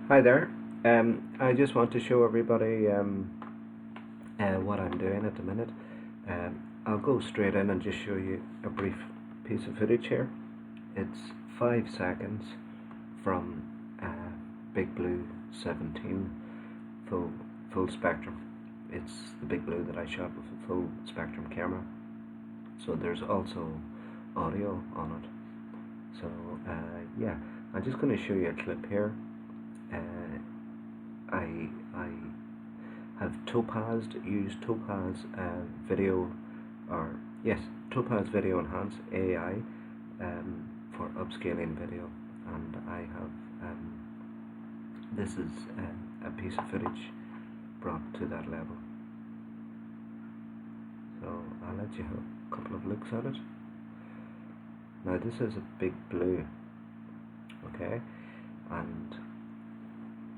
Hi there. I just want to show everybody what I'm doing at the minute. I'll go straight in and just show you a brief piece of footage here. It's 5 seconds from BigBlue 17 full spectrum. It's the BigBlue that I shot with a full spectrum camera. So there's also audio on it. So yeah, I'm just going to show you a clip here. I have used Topaz video, or yes, Topaz Video Enhanced AI for upscaling video, and I have this is a piece of footage brought to that level. So I'll let you have a couple of looks at it. Now this is a BigBlue, okay, and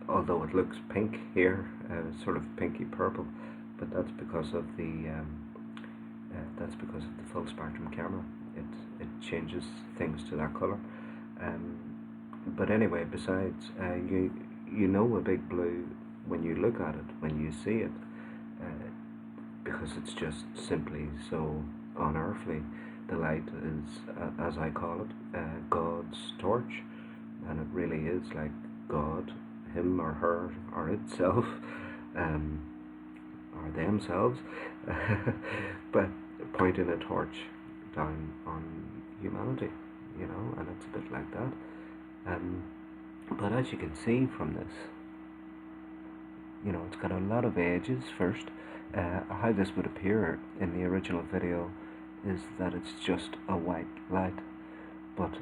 although it looks pink here, sort of pinky purple, but that's because of the full spectrum camera. It changes things to that color. But anyway, besides, you know a BigBlue when you look at it, when you see it, because it's just simply so unearthly. The light is, as I call it, God's torch, and it really is like God, him or her or itself, or themselves, but pointing a torch down on humanity, you know, and it's a bit like that. But as you can see from this, you know, it's got a lot of edges first. How this would appear in the original video is that it's just a white light, but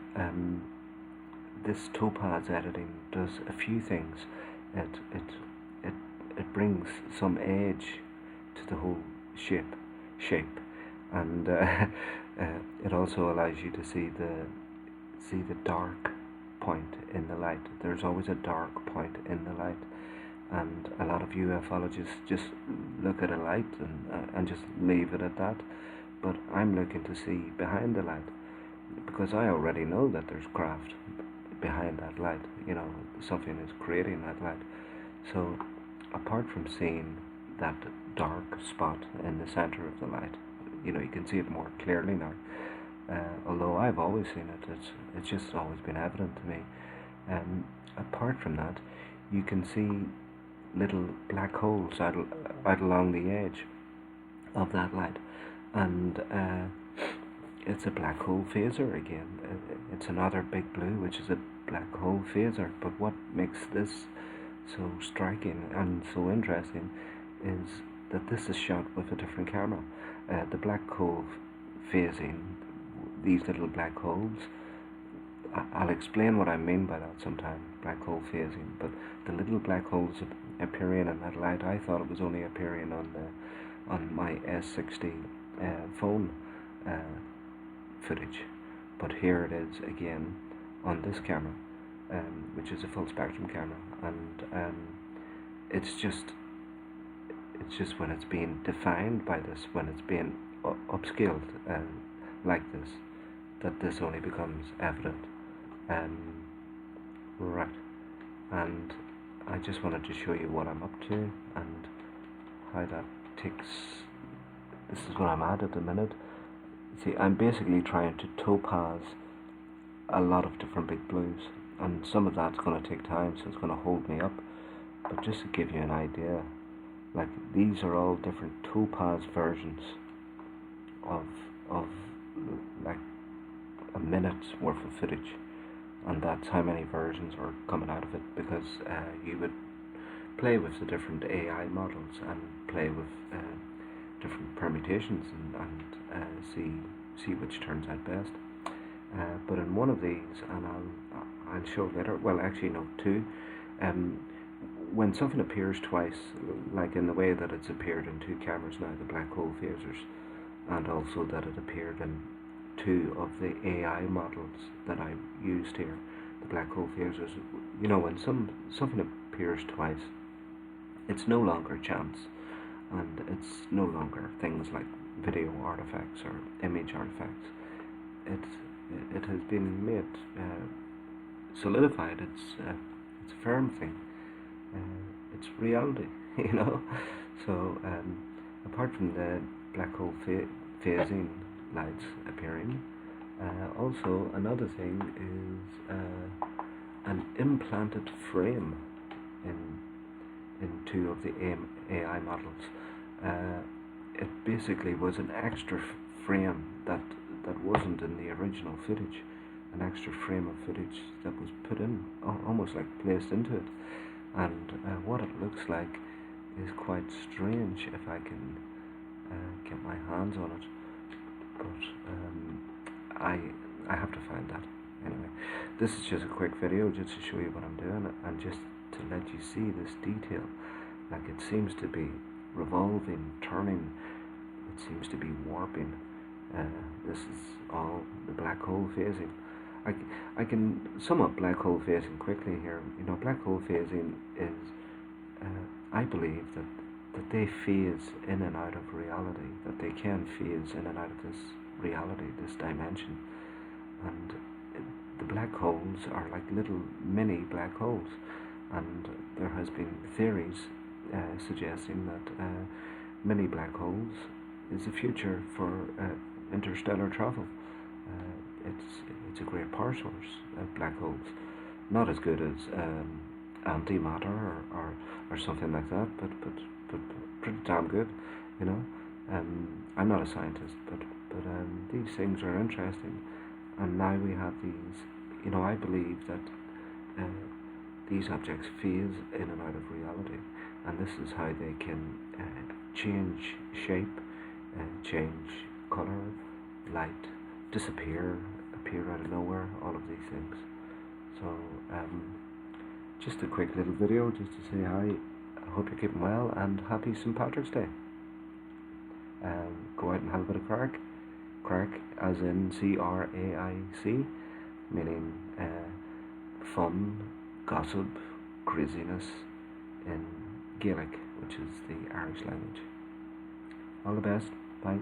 this Topaz editing does a few things. It brings some edge to the whole shape, and it also allows you to see the dark point in the light. There's always a dark point in the light, and a lot of ufologists just look at a light and just leave it at that. But I'm looking to see behind the light, because I already know that there's craft behind that light, you know, something is creating that light. So apart from seeing that dark spot in the center of the light, you know, you can see it more clearly now. Although I've always seen it, it's just always been evident to me. Apart from that, you can see little black holes out along the edge of that light, and it's a BlackHolePhaser again. It's another BigBlue, which is a BlackHolePhaser. But what makes this so striking and so interesting is that this is shot with a different camera. The black hole phasing, these little black holes, I'll explain what I mean by that sometime, black hole phasing. But the little black holes appearing in that light, I thought it was only appearing on my S60 phone footage, but here it is again on this camera, which is a full spectrum camera, and it's just when it's being defined by this, when it's being upscaled like this, that this only becomes evident. Right, and I just wanted to show you what I'm up to and how that takes. This is what I'm at the minute. See, I'm basically trying to topaz a lot of different BigBlues, and some of that's going to take time, so it's going to hold me up. But just to give you an idea, like, these are all different topaz versions of like a minute's worth of footage, and that's how many versions are coming out of it, because you would play with the different AI models and play with different permutations and see which turns out best. But in one of these, and I'll show later, well actually no, two, when something appears twice, like in the way that it's appeared in two cameras now, the BlackHolePhasers, and also that it appeared in two of the AI models that I used here, the BlackHolePhasers, you know, when something appears twice, it's no longer chance, and it's no longer things like video artifacts or image artifacts. It has been made solidified. It's a firm thing. it's reality, you know. So apart from the black hole phasing lights appearing, also another thing is an implanted frame in two of the AI models. It basically was an extra frame that wasn't in the original footage, an extra frame of footage that was put in, almost like placed into it. And what it looks like is quite strange if I can get my hands on it, but I have to find that. Anyway, this is just a quick video just to show you what I'm doing and just to let you see this detail. Like, it seems to be revolving, turning, it seems to be warping. This is all the black hole phasing. I can sum up black hole phasing quickly here. You know, black hole phasing is, I believe that they phase in and out of reality, that they can phase in and out of this reality, this dimension. And the black holes are like little mini black holes, and there has been theories suggesting that mini black holes is the future for interstellar travel. It's a great power source, black holes. Not as good as antimatter or something like that, but pretty damn good, you know. I'm not a scientist, but these things are interesting, and now we have these. You know, I believe that these objects phase in and out of reality, and this is how they can change shape, change color, light, disappear, appear out of nowhere, all of these things. So just a quick little video just to say hi. I hope you're keeping well, and happy St. Patrick's Day. Go out and have a bit of crack as in CRAIC, meaning fun, gossip, craziness in Gaelic, which is the Irish language. All the best. Bye.